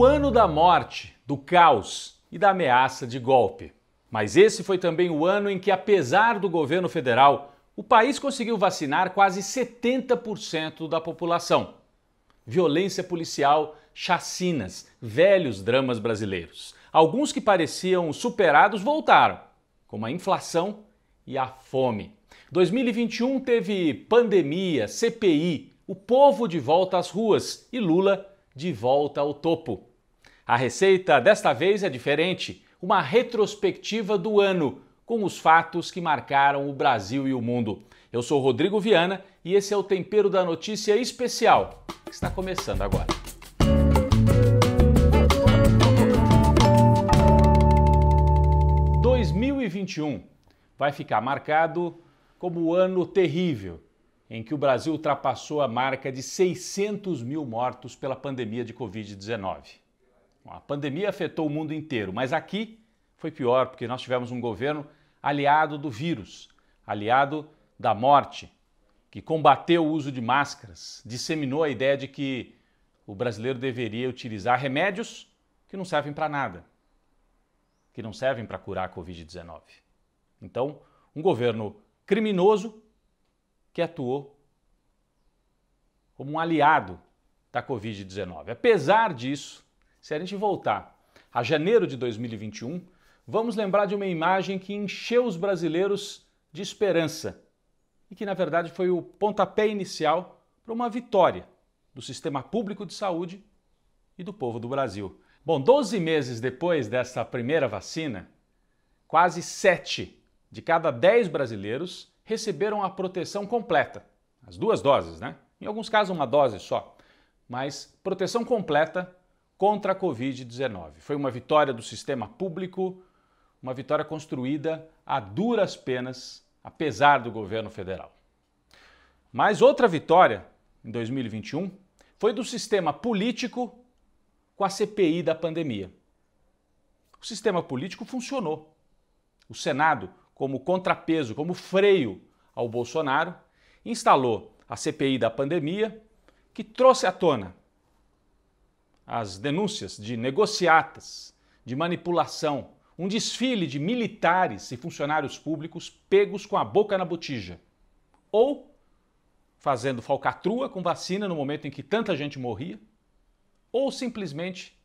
ano da morte, do caos e da ameaça de golpe. Mas esse foi também o ano em que, apesar do governo federal, o país conseguiu vacinar quase 70% da população. Violência policial, chacinas, velhos dramas brasileiros. Alguns que pareciam superados voltaram, como a inflação e a fome. 2021 teve pandemia, CPI, o povo de volta às ruas e Lula de volta ao topo. A receita desta vez é diferente, uma retrospectiva do ano, com os fatos que marcaram o Brasil e o mundo. Eu sou Rodrigo Viana e esse é o Tempero da Notícia especial, que está começando agora. – 2021 vai ficar marcado como o ano terrível em que o Brasil ultrapassou a marca de 600 mil mortos pela pandemia de Covid-19. A pandemia afetou o mundo inteiro, mas aqui foi pior porque nós tivemos um governo aliado do vírus, aliado da morte, que combateu o uso de máscaras, disseminou a ideia de que o brasileiro deveria utilizar remédios que não servem para nada, que não servem para curar a Covid-19. Então, um governo criminoso que atuou como um aliado da Covid-19. Apesar disso, se a gente voltar a janeiro de 2021, vamos lembrar de uma imagem que encheu os brasileiros de esperança e que, na verdade, foi o pontapé inicial para uma vitória do sistema público de saúde e do povo do Brasil. Bom, 12 meses depois dessa primeira vacina, quase 7 de cada 10 brasileiros receberam a proteção completa. As 2 doses, né? Em alguns casos, uma dose só. Mas proteção completa contra a Covid-19. Foi uma vitória do sistema público, uma vitória construída a duras penas, apesar do governo federal. Mas outra vitória, em 2021, foi do sistema político com a CPI da pandemia. O sistema político funcionou. O Senado, como contrapeso, como freio ao Bolsonaro, instalou a CPI da pandemia, que trouxe à tona as denúncias de negociatas, de manipulação, um desfile de militares e funcionários públicos pegos com a boca na botija, ou fazendo falcatrua com vacina no momento em que tanta gente morria, ou simplesmente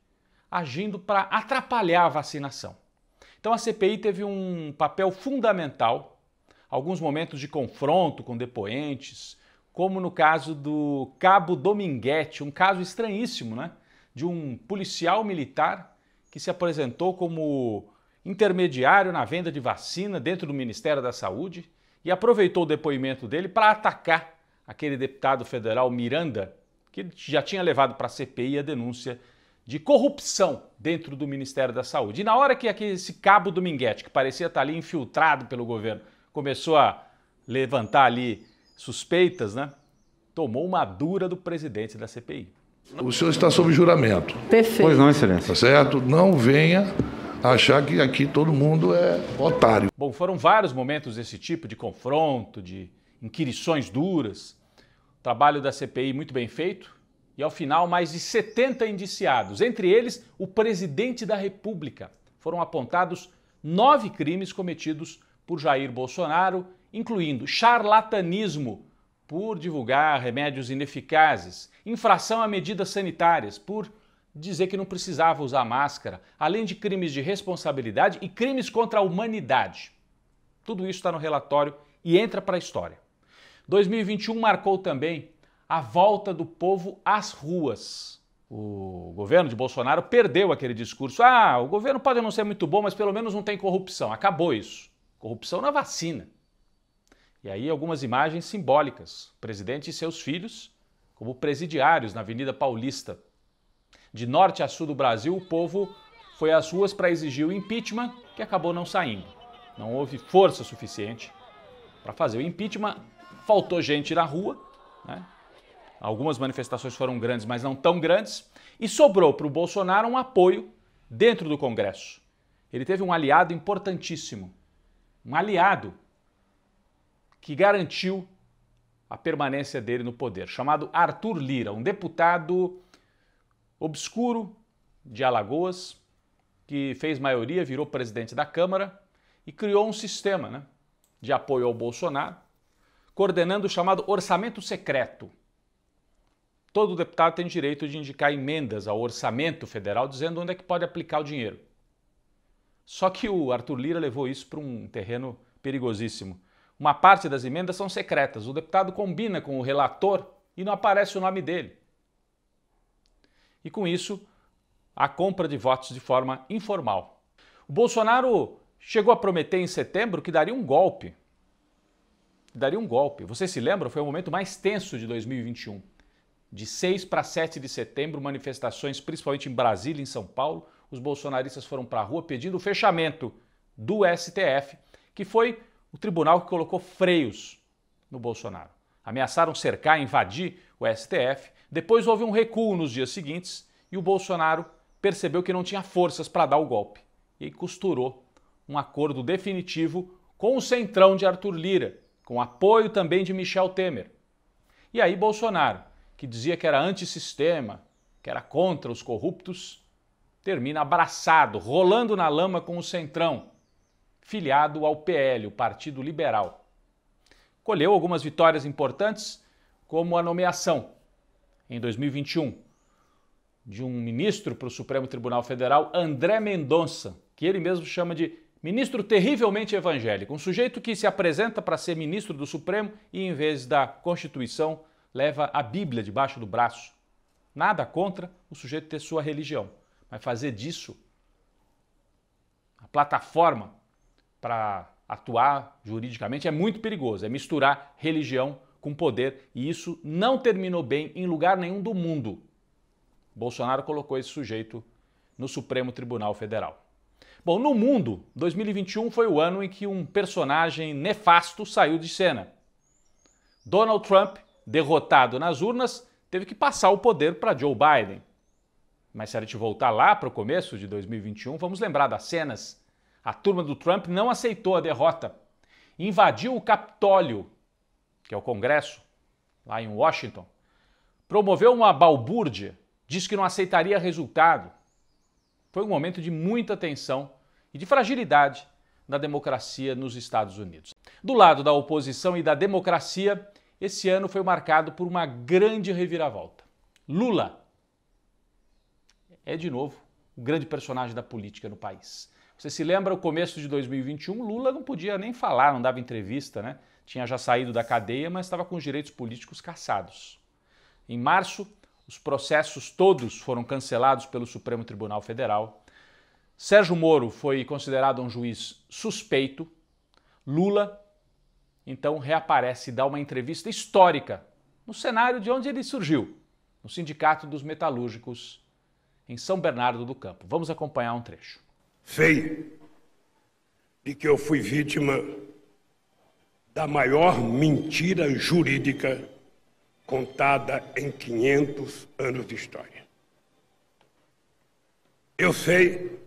agindo para atrapalhar a vacinação. Então a CPI teve um papel fundamental, alguns momentos de confronto com depoentes, como no caso do Cabo Dominguete, um caso estranhíssimo, né? De um policial militar que se apresentou como intermediário na venda de vacina dentro do Ministério da Saúde e aproveitou o depoimento dele para atacar aquele deputado federal Miranda, que já tinha levado para a CPI a denúncia de corrupção dentro do Ministério da Saúde. E na hora que esse Cabo Dominguete, que parecia estar ali infiltrado pelo governo, começou a levantar ali suspeitas, né? Tomou uma dura do presidente da CPI. O senhor está sob juramento. Perfeito. Pois não, excelência. Tá certo? Não venha achar que aqui todo mundo é otário. Bom, foram vários momentos desse tipo de confronto, de inquirições duras. O trabalho da CPI muito bem feito. E ao final, mais de 70 indiciados. Entre eles, o presidente da República. Foram apontados 9 crimes cometidos por Jair Bolsonaro, incluindo charlatanismo por divulgar remédios ineficazes, infração a medidas sanitárias por dizer que não precisava usar máscara, além de crimes de responsabilidade e crimes contra a humanidade. Tudo isso está no relatório e entra para a história. 2021 marcou também a volta do povo às ruas. O governo de Bolsonaro perdeu aquele discurso: o governo pode não ser muito bom, mas pelo menos não tem corrupção. Acabou isso. Corrupção na vacina. E aí algumas imagens simbólicas. O presidente e seus filhos como presidiários na Avenida Paulista. De norte a sul do Brasil, o povo foi às ruas para exigir o impeachment, que acabou não saindo. Não houve força suficiente para fazer o impeachment. Faltou gente na rua, né? Algumas manifestações foram grandes, mas não tão grandes. E sobrou para o Bolsonaro um apoio dentro do Congresso. Ele teve um aliado importantíssimo. Um aliado que garantiu a permanência dele no poder, chamado Arthur Lira, um deputado obscuro, de Alagoas, que fez maioria, virou presidente da Câmara e criou um sistema, né, de apoio ao Bolsonaro, coordenando o chamado orçamento secreto. Todo deputado tem direito de indicar emendas ao orçamento federal, dizendo onde é que pode aplicar o dinheiro. Só que o Arthur Lira levou isso para um terreno perigosíssimo. Uma parte das emendas são secretas. O deputado combina com o relator e não aparece o nome dele. E com isso, a compra de votos de forma informal. O Bolsonaro chegou a prometer em setembro que daria um golpe. Você se lembra? Foi o momento mais tenso de 2021. De 6 para 7 de setembro, manifestações principalmente em Brasília e em São Paulo. Os bolsonaristas foram para a rua pedindo o fechamento do STF, que foi o tribunal que colocou freios no Bolsonaro. Ameaçaram cercar, invadir o STF. Depois houve um recuo nos dias seguintes e o Bolsonaro percebeu que não tinha forças para dar o golpe. E costurou um acordo definitivo com o centrão de Arthur Lira, com apoio também de Michel Temer. E aí Bolsonaro, que dizia que era antissistema, que era contra os corruptos, termina abraçado, rolando na lama com o centrão, filiado ao PL, o Partido Liberal. Colheu algumas vitórias importantes, como a nomeação, em 2021, de um ministro para o Supremo Tribunal Federal, André Mendonça, que ele mesmo chama de ministro terrivelmente evangélico, um sujeito que se apresenta para ser ministro do Supremo e, em vez da Constituição, leva a Bíblia debaixo do braço. Nada contra o sujeito ter sua religião, mas fazer disso a plataforma para atuar juridicamente é muito perigoso, é misturar religião com poder, e isso não terminou bem em lugar nenhum do mundo. Bolsonaro colocou esse sujeito no Supremo Tribunal Federal. Bom, no mundo, 2021 foi o ano em que um personagem nefasto saiu de cena. Donald Trump, derrotado nas urnas, teve que passar o poder para Joe Biden. Mas se a gente voltar lá para o começo de 2021, vamos lembrar das cenas. A turma do Trump não aceitou a derrota. Invadiu o Capitólio, que é o Congresso, lá em Washington. Promoveu uma balbúrdia, disse que não aceitaria resultado. Foi um momento de muita tensão e de fragilidade da democracia nos Estados Unidos. Do lado da oposição e da democracia, esse ano foi marcado por uma grande reviravolta. Lula é, de novo, o grande personagem da política no país. Você se lembra, o começo de 2021, Lula não podia nem falar, não dava entrevista, né? Tinha já saído da cadeia, mas estava com os direitos políticos cassados. Em março, os processos todos foram cancelados pelo Supremo Tribunal Federal. Sérgio Moro foi considerado um juiz suspeito. Lula, então, reaparece e dá uma entrevista histórica no cenário de onde ele surgiu, no Sindicato dos Metalúrgicos, em São Bernardo do Campo. Vamos acompanhar um trecho. Sei de que eu fui vítima da maior mentira jurídica contada em 500 anos de história. Eu sei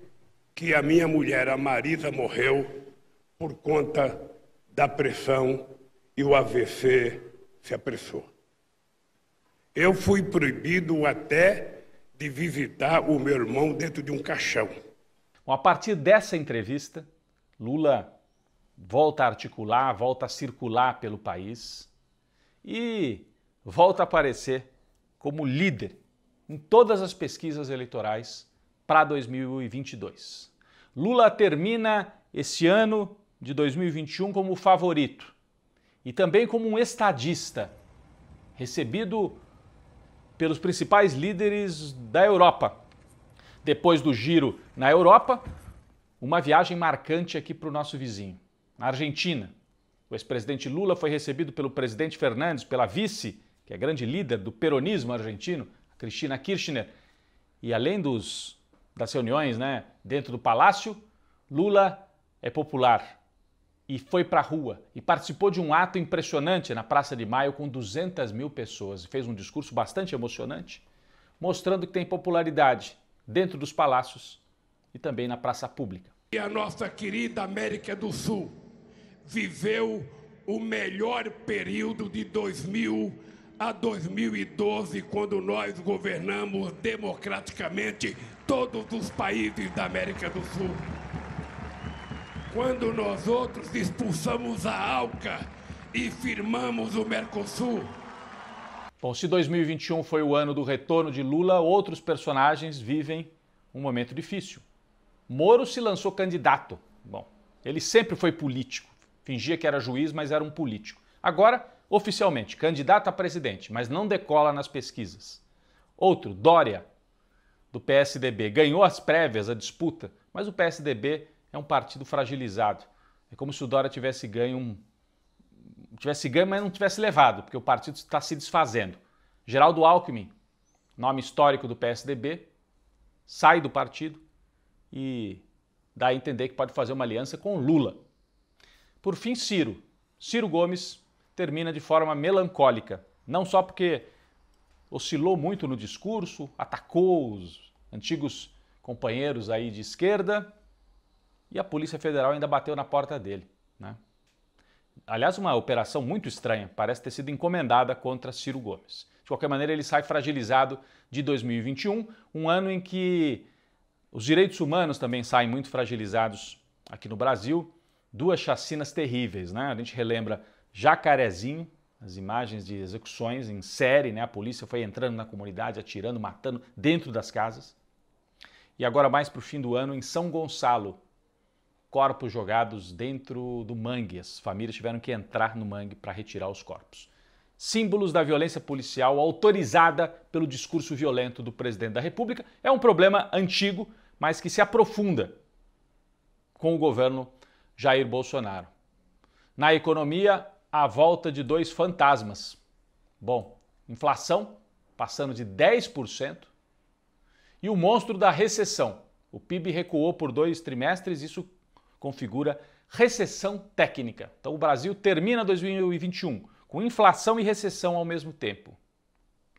que a minha mulher, a Marisa, morreu por conta da pressão e o AVC se apressou. Eu fui proibido até de visitar o meu irmão dentro de um caixão. Bom, a partir dessa entrevista, Lula volta a articular, volta a circular pelo país e volta a aparecer como líder em todas as pesquisas eleitorais para 2022. Lula termina esse ano de 2021 como favorito e também como um estadista, recebido pelos principais líderes da Europa. Depois do giro na Europa, uma viagem marcante aqui para o nosso vizinho, na Argentina. O ex-presidente Lula foi recebido pelo presidente Fernandes, pela vice, que é grande líder do peronismo argentino, Cristina Kirchner. E além das reuniões, né, dentro do palácio, Lula é popular e foi para a rua e participou de um ato impressionante na Praça de Maio com 200 mil pessoas. Fez um discurso bastante emocionante, mostrando que tem popularidade dentro dos palácios e também na praça pública. E a nossa querida América do Sul viveu o melhor período de 2000 a 2012, quando nós governamos democraticamente todos os países da América do Sul. Quando nós outros expulsamos a ALCA e firmamos o Mercosul. Bom, se 2021 foi o ano do retorno de Lula, outros personagens vivem um momento difícil. Moro se lançou candidato. Bom, ele sempre foi político. Fingia que era juiz, mas era um político. Agora, oficialmente, candidato a presidente, mas não decola nas pesquisas. Outro, Dória, do PSDB, ganhou as prévias, a disputa, mas o PSDB é um partido fragilizado. É como se o Dória tivesse ganho, mas não tivesse levado, porque o partido está se desfazendo. Geraldo Alckmin, nome histórico do PSDB, sai do partido e dá a entender que pode fazer uma aliança com Lula. Por fim, Ciro Gomes termina de forma melancólica, não só porque oscilou muito no discurso, atacou os antigos companheiros aí de esquerda e a Polícia Federal ainda bateu na porta dele, né? Aliás, uma operação muito estranha, parece ter sido encomendada contra Ciro Gomes. De qualquer maneira, ele sai fragilizado de 2021, um ano em que os direitos humanos também saem muito fragilizados aqui no Brasil. Duas chacinas terríveis, né? A gente relembra Jacarezinho, as imagens de execuções em série, né? A polícia foi entrando na comunidade, atirando, matando dentro das casas. E agora, mais para o fim do ano, em São Gonçalo, corpos jogados dentro do mangue. As famílias tiveram que entrar no mangue para retirar os corpos. Símbolos da violência policial autorizada pelo discurso violento do presidente da República. É um problema antigo, mas que se aprofunda com o governo Jair Bolsonaro. Na economia, a volta de dois fantasmas. Bom, inflação passando de 10% e o monstro da recessão. O PIB recuou por 2 trimestres, isso configura recessão técnica. Então o Brasil termina 2021 com inflação e recessão ao mesmo tempo.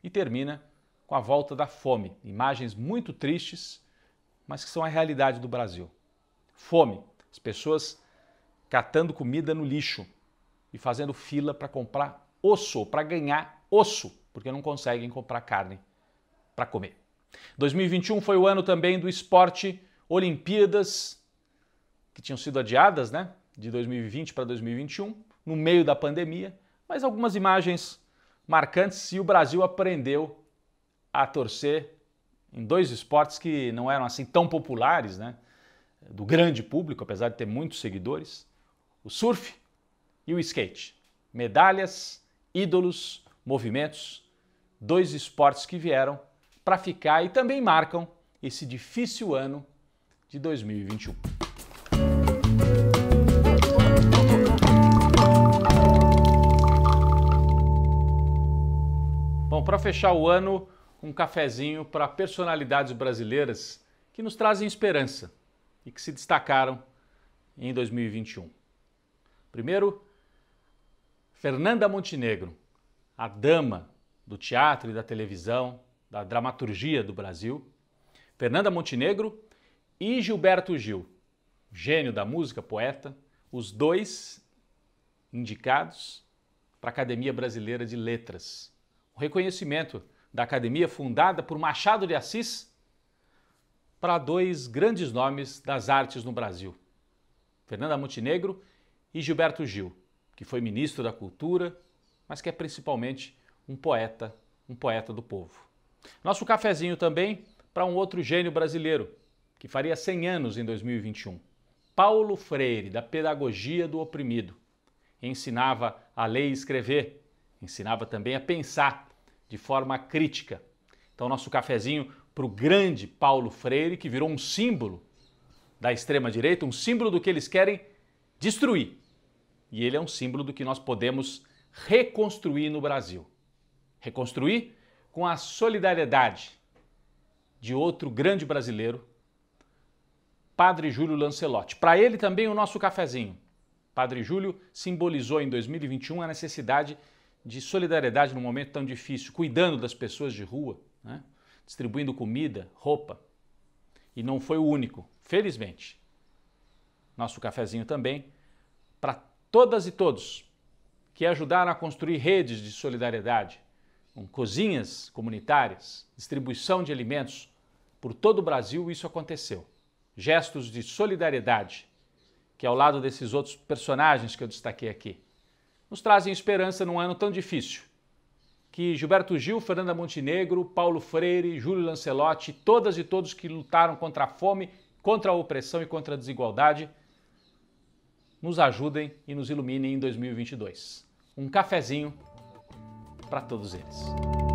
E termina com a volta da fome. Imagens muito tristes, mas que são a realidade do Brasil. Fome. As pessoas catando comida no lixo e fazendo fila para comprar osso, para ganhar osso, porque não conseguem comprar carne para comer. 2021 foi o ano também do esporte, Olimpíadas, que tinham sido adiadas, né, de 2020 para 2021, no meio da pandemia, mas algumas imagens marcantes e o Brasil aprendeu a torcer em dois esportes que não eram assim tão populares, né, do grande público, apesar de ter muitos seguidores, o surf e o skate. Medalhas, ídolos, movimentos, dois esportes que vieram para ficar e também marcam esse difícil ano de 2021. Bom, para fechar o ano, um cafezinho para personalidades brasileiras que nos trazem esperança e que se destacaram em 2021. Primeiro, Fernanda Montenegro, a dama do teatro e da televisão, da dramaturgia do Brasil. Fernanda Montenegro e Gilberto Gil, gênio da música, poeta, os dois indicados para a Academia Brasileira de Letras. O reconhecimento da academia fundada por Machado de Assis para dois grandes nomes das artes no Brasil. Fernanda Montenegro e Gilberto Gil, que foi ministro da Cultura, mas que é principalmente um poeta do povo. Nosso cafezinho também para um outro gênio brasileiro, que faria 100 anos em 2021. Paulo Freire, da pedagogia do oprimido. Ensinava a ler e escrever, ensinava também a pensar de forma crítica. Então, nosso cafezinho para o grande Paulo Freire, que virou um símbolo da extrema-direita, um símbolo do que eles querem destruir. E ele é um símbolo do que nós podemos reconstruir no Brasil. Reconstruir com a solidariedade de outro grande brasileiro, Padre Júlio Lancelotti. Para ele também o nosso cafezinho. Padre Júlio simbolizou em 2021 a necessidade de solidariedade num momento tão difícil, cuidando das pessoas de rua, né? Distribuindo comida, roupa. E não foi o único, felizmente. Nosso cafezinho também para todas e todos que ajudaram a construir redes de solidariedade, com cozinhas comunitárias, distribuição de alimentos por todo o Brasil, isso aconteceu. Gestos de solidariedade, que ao lado desses outros personagens que eu destaquei aqui, nos trazem esperança num ano tão difícil. Que Gilberto Gil, Fernanda Montenegro, Paulo Freire, Júlio Lancelotti, todas e todos que lutaram contra a fome, contra a opressão e contra a desigualdade, nos ajudem e nos iluminem em 2022. Um cafezinho para todos eles.